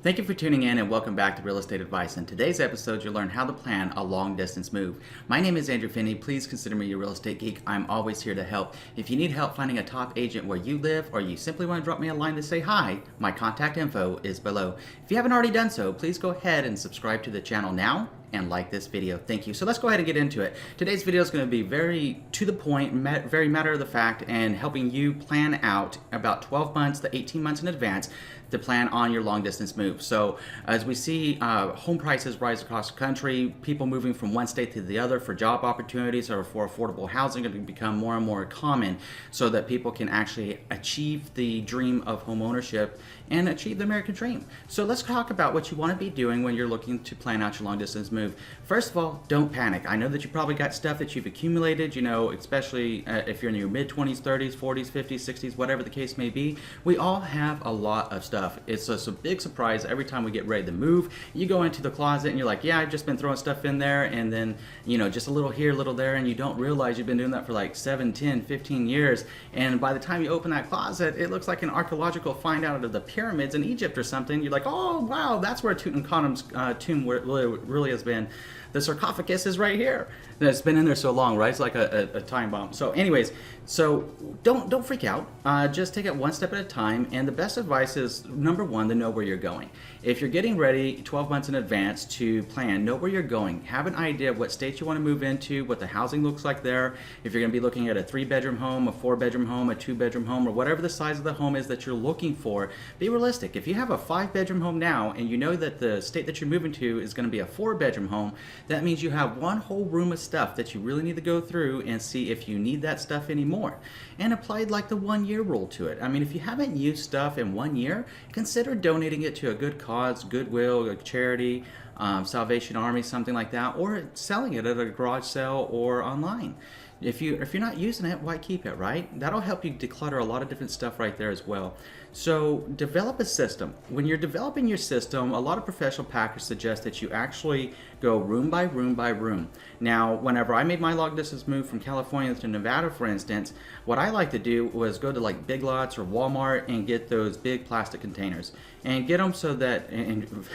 Thank you for tuning in and welcome back to Real Estate Advice. In today's episode, you'll learn how to plan a long distance move. My name is Andrew Finney. Please consider me your real estate geek. I'm always here to help. If you need help finding a top agent where you live or you simply want to drop me a line to say hi, my contact info is below. If you haven't already done so, please go ahead and subscribe to the channel now and like this video. Thank you. So let's go ahead and get into it. Today's video is going to be very to the point, very matter of the fact, and helping you plan out about 12 months to 18 months in advance to plan on your long distance move. So as we see home prices rise across the country, people moving from one state to the other for job opportunities or for affordable housing are going to become more and more common so that people can actually achieve the dream of home ownership and achieve the American dream. So let's talk about what you want to be doing when you're looking to plan out your long distance move. First of all, don't panic. I know that you probably got stuff that you've accumulated, especially if you're in your mid 20s, 30s, 40s, 50s, 60s, whatever the case may be. We all have a lot of stuff. It's just a big surprise every time we get ready to move. You go into the closet and you're like, yeah, I've just been throwing stuff in there, and then, just a little here, a little there, and you don't realize you've been doing that for like 7, 10, 15 years. And by the time you open that closet, it looks like an archaeological find out of the pyramids in Egypt or something. You're like, oh, wow, that's where Tutankhamun's tomb really has been. The sarcophagus is right here. It's been in there so long, right? It's like a time bomb. So anyways, don't freak out. Just take it one step at a time. And the best advice is, number one, to know where you're going. If you're getting ready 12 months in advance to plan, know where you're going. Have an idea of what state you want to move into, what the housing looks like there. If you're going to be looking at a 3-bedroom home, a 4-bedroom home, a 2-bedroom home, or whatever the size of the home is that you're looking for, be realistic. If you have a 5-bedroom home now and you know that the state that you're moving to is going to be a 4-bedroom home, that means you have one whole room of stuff that you really need to go through and see if you need that stuff anymore. And apply like the 1-year rule to it. I mean, if you haven't used stuff in 1 year, consider donating it to a good cause, Goodwill, a charity, Salvation Army, something like that, or selling it at a garage sale or online. If you're not using it, why keep it, right? That'll help you declutter a lot of different stuff right there as well. So develop a system. When you're developing your system, a lot of professional packers suggest that you actually go room by room by room. Now, whenever I made my long distance move from California to Nevada, for instance, what I like to do was go to like Big Lots or Walmart and get those big plastic containers and get them so that, and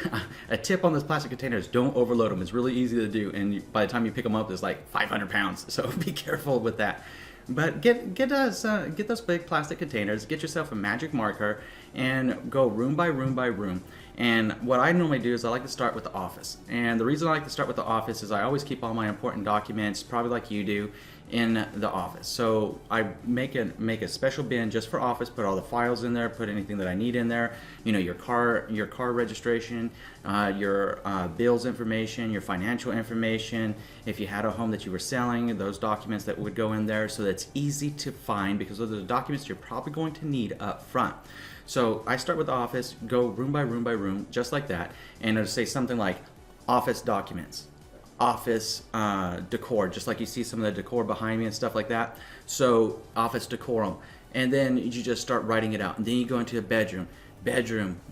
a tip on those plastic containers, don't overload them. It's really easy to do, and by the time you pick them up, it's like 500 pounds, so be careful with that. But get those big plastic containers, get yourself a magic marker, and go room by room by room. And what I normally do is I like to start with the office. And the reason I like to start with the office is I always keep all my important documents, probably like you do, in the office. So I make a special bin just for office, put all the files in there, put anything that I need in there, your car registration, your bills information, your financial information, if you had a home that you were selling, those documents that would go in there, so that it's easy to find, because those are the documents you're probably going to need up front. So I start with the office, go room by room by room, just like that, and it'll say something like office documents, office decor, just like you see some of the decor behind me and stuff like that. So office decorum, and then you just start writing it out, and then you go into a bedroom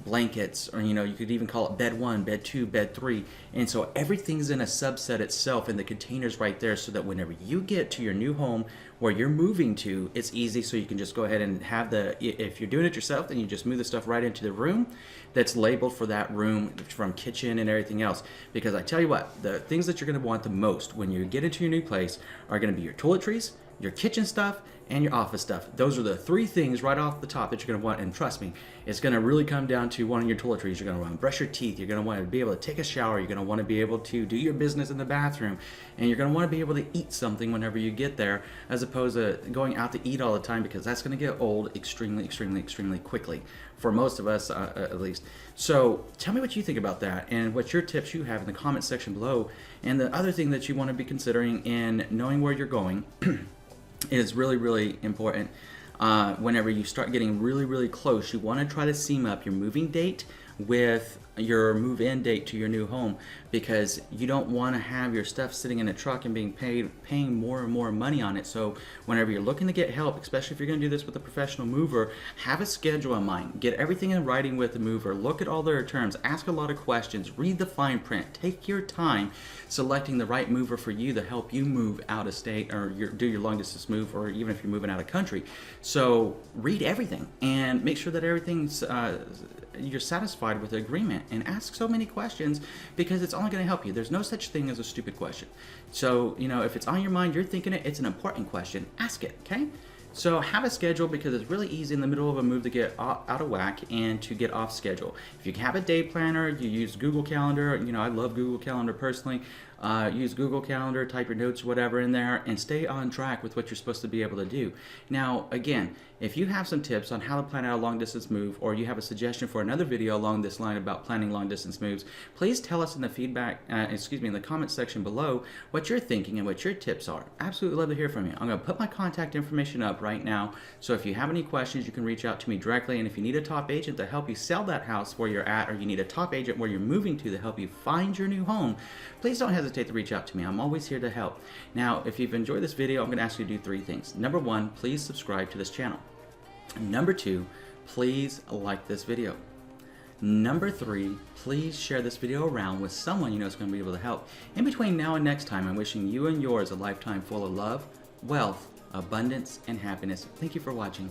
blankets, or you could even call it bed 1, bed 2, bed 3, and so everything's in a subset itself in the containers right there, so that whenever you get to your new home where you're moving to, it's easy. So you can just go ahead and have if you're doing it yourself, then you just move the stuff right into the room that's labeled for that room, from kitchen and everything else. Because I tell you what, the things that you're going to want the most when you get into your new place are going to be your toiletries, your kitchen stuff, and your office stuff. Those are the 3 things right off the top that you're going to want. And trust me, it's going to really come down to wanting your toiletries. You're going to want to brush your teeth. You're going to want to be able to take a shower. You're going to want to be able to do your business in the bathroom. And you're going to want to be able to eat something whenever you get there, as opposed to going out to eat all the time, because that's going to get old extremely, extremely, extremely quickly. For most of us, at least. So tell me what you think about that, and what your tips you have in the comment section below. And the other thing that you want to be considering in knowing where you're going is really, really important. Whenever you start getting really, really close, you want to try to seam up your moving date with your move-in date to your new home, because you don't want to have your stuff sitting in a truck and paying more and more money on it. So whenever you're looking to get help, especially if you're going to do this with a professional mover, have a schedule in mind. Get everything in writing with the mover. Look at all their terms. Ask a lot of questions. Read the fine print. Take your time selecting the right mover for you to help you move out of state, or do your long distance move, or even if you're moving out of country. So read everything and make sure that everything's you're satisfied satisfied with the agreement, and ask so many questions because it's only going to help you. There's no such thing as a stupid question. So, if it's on your mind, you're thinking it's an important question, ask it, okay? So have a schedule, because it's really easy in the middle of a move to get out of whack and to get off schedule. If you have a day planner, you use Google Calendar. I love Google Calendar personally. Use Google Calendar, type your notes, whatever in there, and stay on track with what you're supposed to be able to do. Now, again, if you have some tips on how to plan out a long distance move, or you have a suggestion for another video along this line about planning long distance moves, please tell us in the in the comment section below what you're thinking and what your tips are. Absolutely love to hear from you. I'm going to put my contact information up right now, so if you have any questions, you can reach out to me directly. And if you need a top agent to help you sell that house where you're at, or you need a top agent where you're moving to help you find your new home, please don't hesitate to reach out to me. I'm always here to help. Now, if you've enjoyed this video, I'm going to ask you to do 3 things. Number 1, please subscribe to this channel. Number 2, please like this video. Number 3, please share this video around with someone you know is going to be able to help. In between now and next time, I'm wishing you and yours a lifetime full of love, wealth, abundance, and happiness. Thank you for watching.